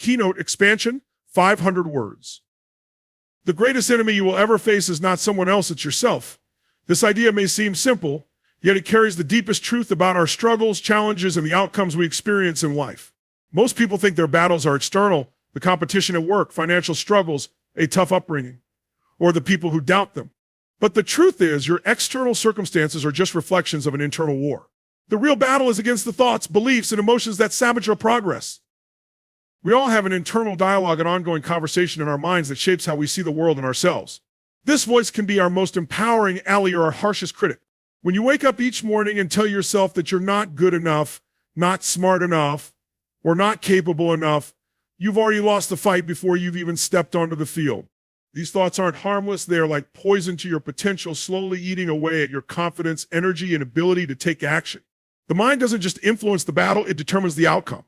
keynote expansion, 500 words. The greatest enemy you will ever face is not someone else, it's yourself. This idea may seem simple, yet it carries the deepest truth about our struggles, challenges, and the outcomes we experience in life. Most people think their battles are external, the competition at work, financial struggles, a tough upbringing, or the people who doubt them. But the truth is, your external circumstances are just reflections of an internal war. The real battle is against the thoughts, beliefs, and emotions that sabotage our progress. We all have an internal dialogue and ongoing conversation in our minds that shapes how we see the world and ourselves. This voice can be our most empowering ally or our harshest critic. When you wake up each morning and tell yourself that you're not good enough, not smart enough, or not capable enough, you've already lost the fight before you've even stepped onto the field. These thoughts aren't harmless. They are like poison to your potential, slowly eating away at your confidence, energy, and ability to take action. The mind doesn't just influence the battle, it determines the outcome.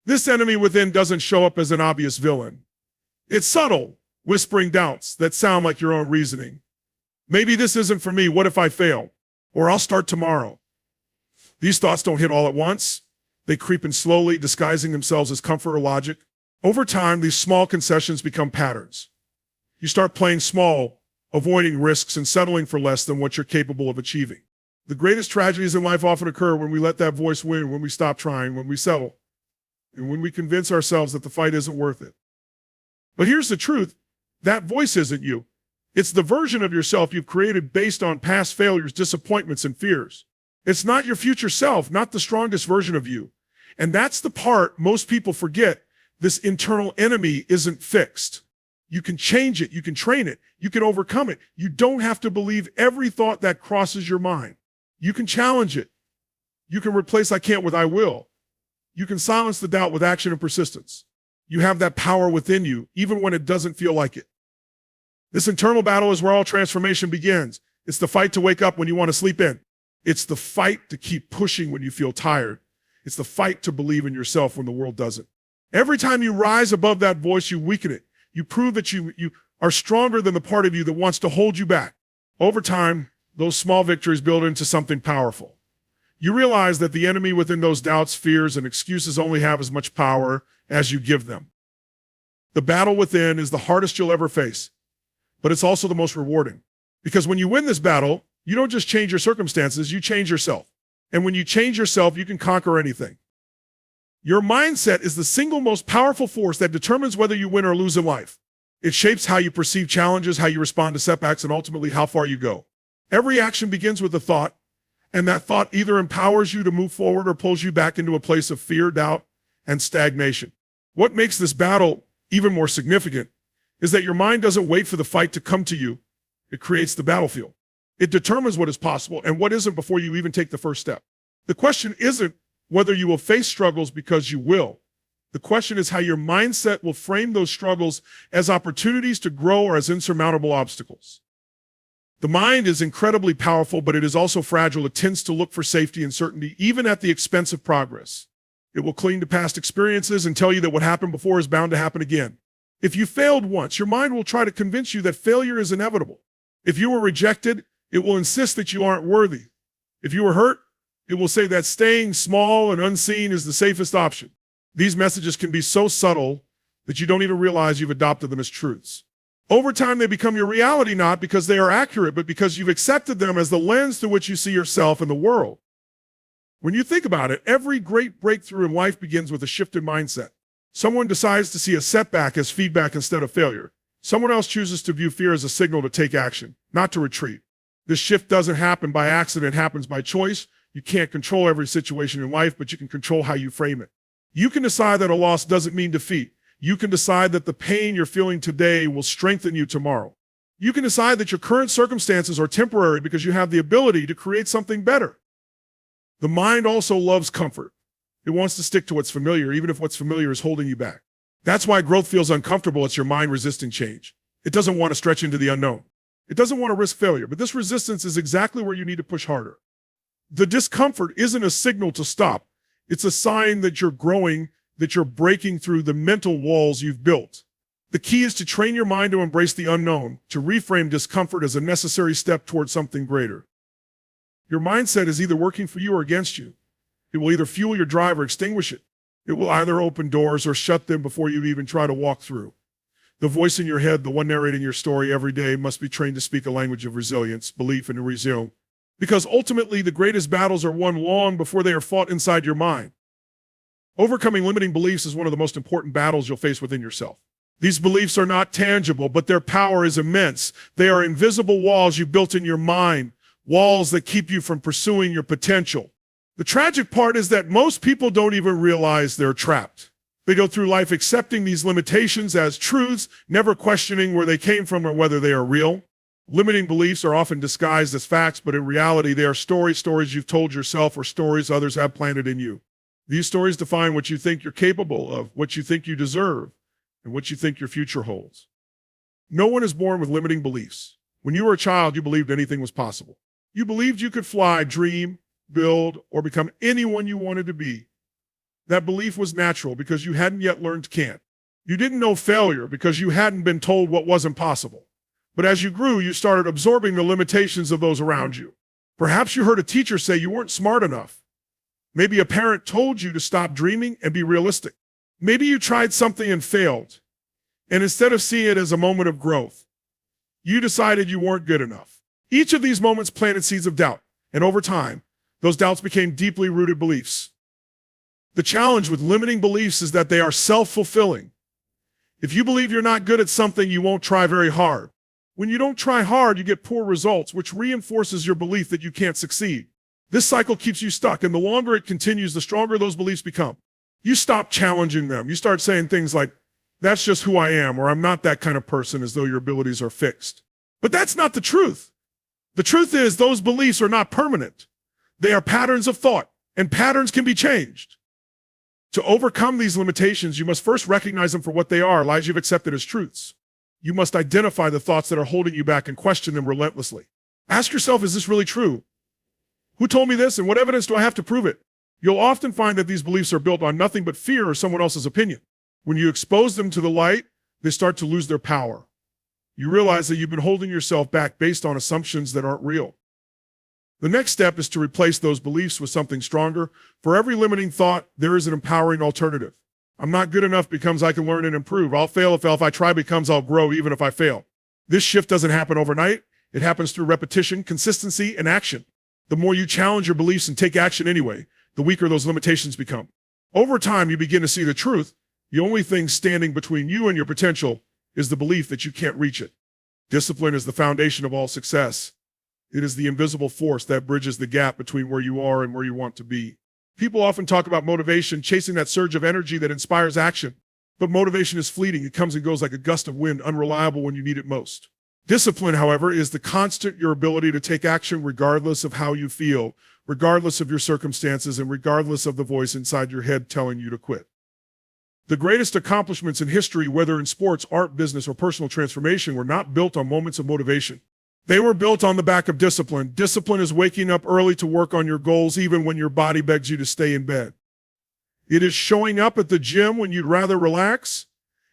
This enemy within doesn't show up as an obvious villain. It's subtle, whispering doubts that sound like your own reasoning. Maybe this isn't for me. What if I fail? Or I'll start tomorrow. These thoughts don't hit all at once. They creep in slowly, disguising themselves as comfort or logic. Over time, these small concessions become patterns. You start playing small, avoiding risks and settling for less than what you're capable of achieving. The greatest tragedies in life often occur when we let that voice win, when we stop trying, when we settle, and when we convince ourselves that the fight isn't worth it. But here's the truth. That voice isn't you. It's the version of yourself you've created based on past failures, disappointments, and fears. It's not your future self, not the strongest version of you. And that's the part most people forget. This internal enemy isn't fixed. You can change it. You can train it. You can overcome it. You don't have to believe every thought that crosses your mind. You can challenge it. You can replace I can't with I will. You can silence the doubt with action and persistence. You have that power within you, even when it doesn't feel like it. This internal battle is where all transformation begins. It's the fight to wake up when you want to sleep in. It's the fight to keep pushing when you feel tired. It's the fight to believe in yourself when the world doesn't. Every time you rise above that voice, you weaken it. You prove that you are stronger than the part of you that wants to hold you back. Over time, those small victories build into something powerful. You realize that the enemy within those doubts, fears, and excuses only have as much power as you give them. The battle within is the hardest you'll ever face, but it's also the most rewarding. Because when you win this battle, you don't just change your circumstances, you change yourself. And when you change yourself, you can conquer anything. Your mindset is the single most powerful force that determines whether you win or lose in life. It shapes how you perceive challenges, how you respond to setbacks, and ultimately how far you go. Every action begins with a thought, and that thought either empowers you to move forward or pulls you back into a place of fear, doubt, and stagnation. What makes this battle even more significant is that your mind doesn't wait for the fight to come to you. It creates the battlefield. It determines what is possible and what isn't before you even take the first step. The question isn't whether you will face struggles, because you will. The question is how your mindset will frame those struggles as opportunities to grow or as insurmountable obstacles. The mind is incredibly powerful, but it is also fragile. It tends to look for safety and certainty, even at the expense of progress. It will cling to past experiences and tell you that what happened before is bound to happen again. If you failed once, your mind will try to convince you that failure is inevitable. If you were rejected, it will insist that you aren't worthy. If you were hurt, it will say that staying small and unseen is the safest option. These messages can be so subtle that you don't even realize you've adopted them as truths. Over time, they become your reality, not because they are accurate, but because you've accepted them as the lens through which you see yourself and the world. When you think about it, every great breakthrough in life begins with a shifted mindset. Someone decides to see a setback as feedback instead of failure. Someone else chooses to view fear as a signal to take action, not to retreat. This shift doesn't happen by accident, it happens by choice. You can't control every situation in life, but you can control how you frame it. You can decide that a loss doesn't mean defeat. You can decide that the pain you're feeling today will strengthen you tomorrow. You can decide that your current circumstances are temporary because you have the ability to create something better. The mind also loves comfort. It wants to stick to what's familiar, even if what's familiar is holding you back. That's why growth feels uncomfortable. It's your mind resisting change. It doesn't want to stretch into the unknown. It doesn't want to risk failure, but this resistance is exactly where you need to push harder. The discomfort isn't a signal to stop. It's a sign that you're growing, that you're breaking through the mental walls you've built. The key is to train your mind to embrace the unknown, to reframe discomfort as a necessary step towards something greater. Your mindset is either working for you or against you. It will either fuel your drive or extinguish it. It will either open doors or shut them before you even try to walk through. The voice in your head, the one narrating your story every day, must be trained to speak a language of resilience, belief, and resume. Because ultimately, the greatest battles are won long before they are fought inside your mind. Overcoming limiting beliefs is one of the most important battles you'll face within yourself. These beliefs are not tangible, but their power is immense. They are invisible walls you built in your mind, walls that keep you from pursuing your potential. The tragic part is that most people don't even realize they're trapped. They go through life accepting these limitations as truths, never questioning where they came from or whether they are real. Limiting beliefs are often disguised as facts, but in reality, they are stories you've told yourself or stories others have planted in you. These stories define what you think you're capable of, what you think you deserve, and what you think your future holds. No one is born with limiting beliefs. When you were a child, you believed anything was possible. You believed you could fly, dream, build, or become anyone you wanted to be. That belief was natural because you hadn't yet learned can't. You didn't know failure because you hadn't been told what wasn't possible. But as you grew, you started absorbing the limitations of those around you. Perhaps you heard a teacher say you weren't smart enough. Maybe a parent told you to stop dreaming and be realistic. Maybe you tried something and failed. And instead of seeing it as a moment of growth, you decided you weren't good enough. Each of these moments planted seeds of doubt. And over time, those doubts became deeply rooted beliefs. The challenge with limiting beliefs is that they are self-fulfilling. If you believe you're not good at something, you won't try very hard. When you don't try hard, you get poor results, which reinforces your belief that you can't succeed. This cycle keeps you stuck, and the longer it continues, the stronger those beliefs become. You stop challenging them. You start saying things like, that's just who I am, or I'm not that kind of person, as though your abilities are fixed. But that's not the truth. The truth is those beliefs are not permanent. They are patterns of thought, and patterns can be changed. To overcome these limitations, you must first recognize them for what they are, lies you've accepted as truths. You must identify the thoughts that are holding you back and question them relentlessly. Ask yourself, is this really true? Who told me this, and what evidence do I have to prove it? You'll often find that these beliefs are built on nothing but fear or someone else's opinion. When you expose them to the light, they start to lose their power. You realize that you've been holding yourself back based on assumptions that aren't real. The next step is to replace those beliefs with something stronger. For every limiting thought, there is an empowering alternative. I'm not good enough becomes I can learn and improve. I'll fail if I try becomes I'll grow even if I fail. This shift doesn't happen overnight. It happens through repetition, consistency, and action. The more you challenge your beliefs and take action anyway, the weaker those limitations become. Over time, you begin to see the truth. The only thing standing between you and your potential is the belief that you can't reach it. Discipline is the foundation of all success. It is the invisible force that bridges the gap between where you are and where you want to be. People often talk about motivation, chasing that surge of energy that inspires action. But motivation is fleeting. It comes and goes like a gust of wind, unreliable when you need it most. Discipline, however, is the constant, your ability to take action regardless of how you feel, regardless of your circumstances, and regardless of the voice inside your head telling you to quit. The greatest accomplishments in history, whether in sports, art, business, or personal transformation, were not built on moments of motivation. They were built on the back of discipline. Discipline is waking up early to work on your goals even when your body begs you to stay in bed. It is showing up at the gym when you'd rather relax.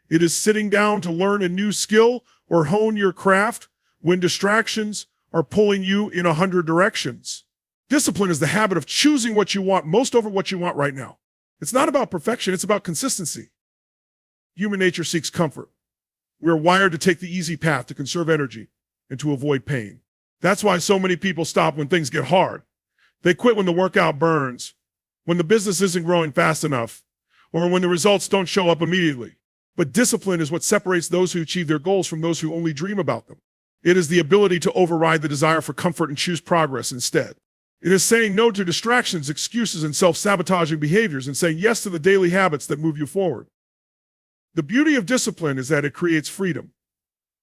It is sitting down to learn a new skill or hone your craft when distractions are pulling you in 100 directions. Discipline is the habit of choosing what you want most over what you want right now. It's not about perfection, it's about consistency. Human nature seeks comfort. We're wired to take the easy path, to conserve energy, and to avoid pain. That's why so many people stop when things get hard. They quit when the workout burns, when the business isn't growing fast enough, or when the results don't show up immediately. But discipline is what separates those who achieve their goals from those who only dream about them. It is the ability to override the desire for comfort and choose progress instead. It is saying no to distractions, excuses, and self-sabotaging behaviors and saying yes to the daily habits that move you forward. The beauty of discipline is that it creates freedom.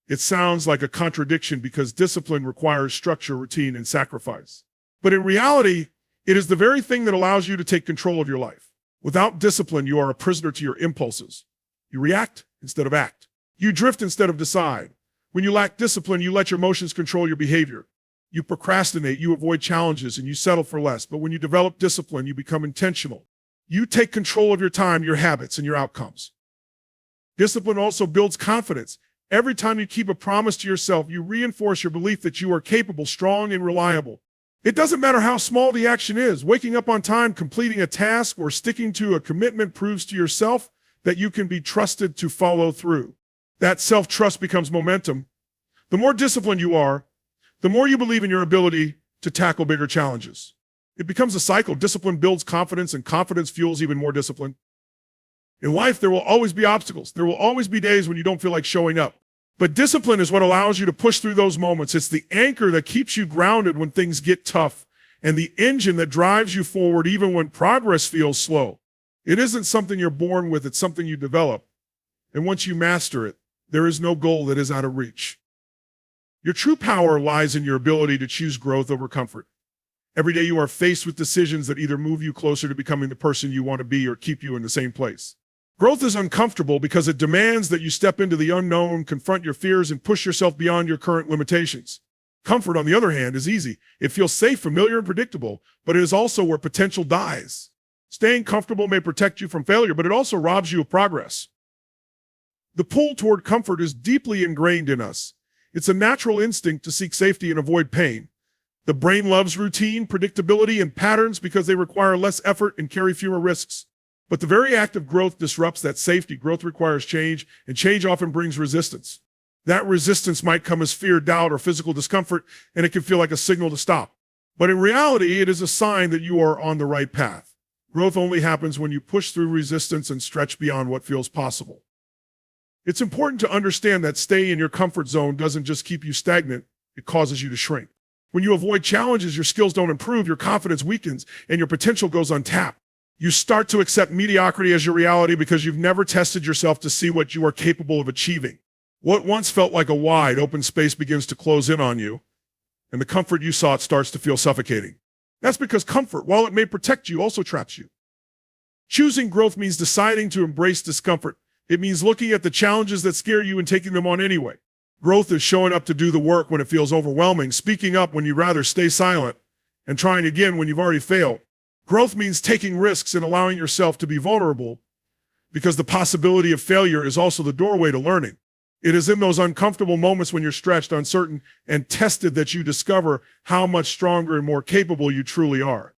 It sounds like a contradiction because discipline requires structure, routine, and sacrifice. But in reality, it is the very thing that allows you to take control of your life. Without discipline, you are a prisoner to your impulses. You react instead of act. You drift instead of decide. When you lack discipline, you let your emotions control your behavior. You procrastinate, you avoid challenges, and you settle for less. But when you develop discipline, you become intentional. You take control of your time, your habits, and your outcomes. Discipline also builds confidence. Every time you keep a promise to yourself, you reinforce your belief that you are capable, strong, and reliable. It doesn't matter how small the action is. Waking up on time, completing a task, or sticking to a commitment proves to yourself that you can be trusted to follow through. That self-trust becomes momentum. The more disciplined you are, the more you believe in your ability to tackle bigger challenges. It becomes a cycle. Discipline builds confidence, and confidence fuels even more discipline. In life, there will always be obstacles. There will always be days when you don't feel like showing up. But discipline is what allows you to push through those moments. It's the anchor that keeps you grounded when things get tough, and the engine that drives you forward even when progress feels slow. It isn't something you're born with, it's something you develop. And once you master it, there is no goal that is out of reach. Your true power lies in your ability to choose growth over comfort. Every day you are faced with decisions that either move you closer to becoming the person you want to be or keep you in the same place. Growth is uncomfortable because it demands that you step into the unknown, confront your fears, and push yourself beyond your current limitations. Comfort, on the other hand, is easy. It feels safe, familiar, and predictable, but it is also where potential dies. Staying comfortable may protect you from failure, but it also robs you of progress. The pull toward comfort is deeply ingrained in us. It's a natural instinct to seek safety and avoid pain. The brain loves routine, predictability, and patterns because they require less effort and carry fewer risks. But the very act of growth disrupts that safety. Growth requires change, and change often brings resistance. That resistance might come as fear, doubt, or physical discomfort, and it can feel like a signal to stop. But in reality, it is a sign that you are on the right path. Growth only happens when you push through resistance and stretch beyond what feels possible. It's important to understand that staying in your comfort zone doesn't just keep you stagnant, it causes you to shrink. When you avoid challenges, your skills don't improve, your confidence weakens, and your potential goes untapped. You start to accept mediocrity as your reality because you've never tested yourself to see what you are capable of achieving. What once felt like a wide open space begins to close in on you, and the comfort you sought starts to feel suffocating. That's because comfort, while it may protect you, also traps you. Choosing growth means deciding to embrace discomfort. It means looking at the challenges that scare you and taking them on anyway. Growth is showing up to do the work when it feels overwhelming, speaking up when you'd rather stay silent, and trying again when you've already failed. Growth means taking risks and allowing yourself to be vulnerable, because the possibility of failure is also the doorway to learning. It is in those uncomfortable moments when you're stretched, uncertain, and tested that you discover how much stronger and more capable you truly are.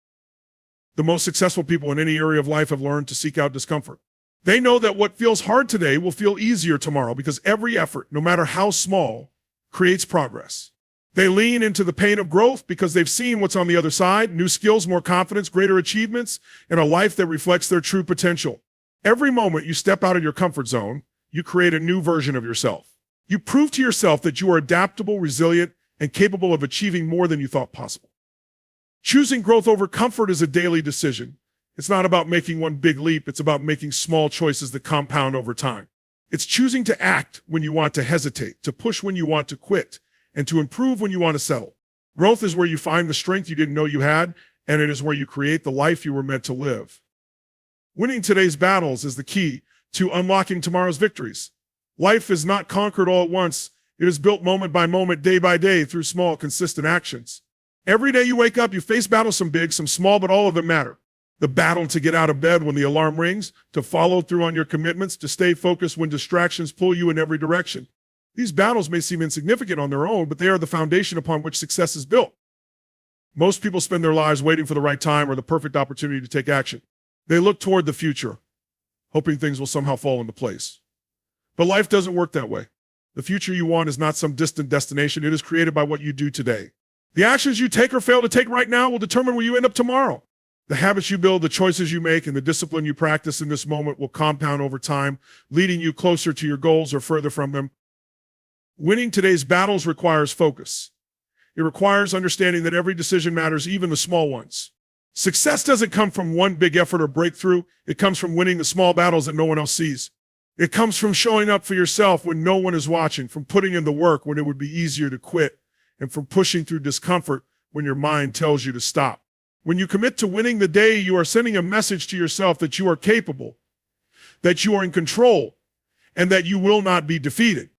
The most successful people in any area of life have learned to seek out discomfort. They know that what feels hard today will feel easier tomorrow because every effort, no matter how small, creates progress. They lean into the pain of growth because they've seen what's on the other side: new skills, more confidence, greater achievements, and a life that reflects their true potential. Every moment you step out of your comfort zone, you create a new version of yourself. You prove to yourself that you are adaptable, resilient, and capable of achieving more than you thought possible. Choosing growth over comfort is a daily decision. It's not about making one big leap. It's about making small choices that compound over time. It's choosing to act when you want to hesitate, to push when you want to quit, and to improve when you want to settle. Growth is where you find the strength you didn't know you had, and it is where you create the life you were meant to live. Winning today's battles is the key to unlocking tomorrow's victories. Life is not conquered all at once. It is built moment by moment, day by day, through small, consistent actions. Every day you wake up, you face battles, some big, some small, but all of them matter. The battle to get out of bed when the alarm rings, to follow through on your commitments, to stay focused when distractions pull you in every direction. These battles may seem insignificant on their own, but they are the foundation upon which success is built. Most people spend their lives waiting for the right time or the perfect opportunity to take action. They look toward the future, hoping things will somehow fall into place. But life doesn't work that way. The future you want is not some distant destination. It is created by what you do today. The actions you take or fail to take right now will determine where you end up tomorrow. The habits you build, the choices you make, and the discipline you practice in this moment will compound over time, leading you closer to your goals or further from them. Winning today's battles requires focus. It requires understanding that every decision matters, even the small ones. Success doesn't come from one big effort or breakthrough. It comes from winning the small battles that no one else sees. It comes from showing up for yourself when no one is watching, from putting in the work when it would be easier to quit, and from pushing through discomfort when your mind tells you to stop. When you commit to winning the day, you are sending a message to yourself that you are capable, that you are in control, and that you will not be defeated.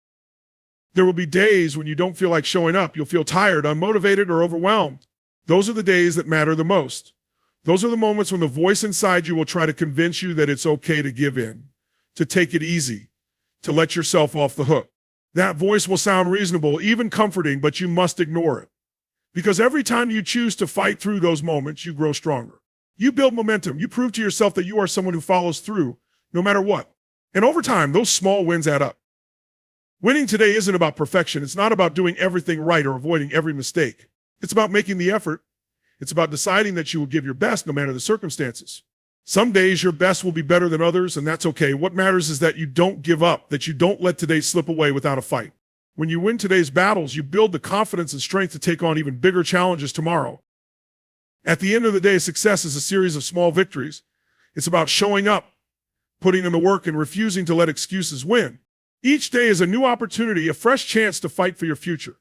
There will be days when you don't feel like showing up. You'll feel tired, unmotivated, or overwhelmed. Those are the days that matter the most. Those are the moments when the voice inside you will try to convince you that it's okay to give in, to take it easy, to let yourself off the hook. That voice will sound reasonable, even comforting, but you must ignore it. Because every time you choose to fight through those moments, you grow stronger. You build momentum. You prove to yourself that you are someone who follows through no matter what. And over time, those small wins add up. Winning today isn't about perfection. It's not about doing everything right or avoiding every mistake. It's about making the effort. It's about deciding that you will give your best no matter the circumstances. Some days your best will be better than others, and that's okay. What matters is that you don't give up, that you don't let today slip away without a fight. When you win today's battles, you build the confidence and strength to take on even bigger challenges tomorrow. At the end of the day, success is a series of small victories. It's about showing up, putting in the work, and refusing to let excuses win. Each day is a new opportunity, a fresh chance to fight for your future.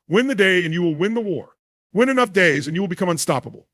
Win the day and you will win the war. Win enough days and you will become unstoppable.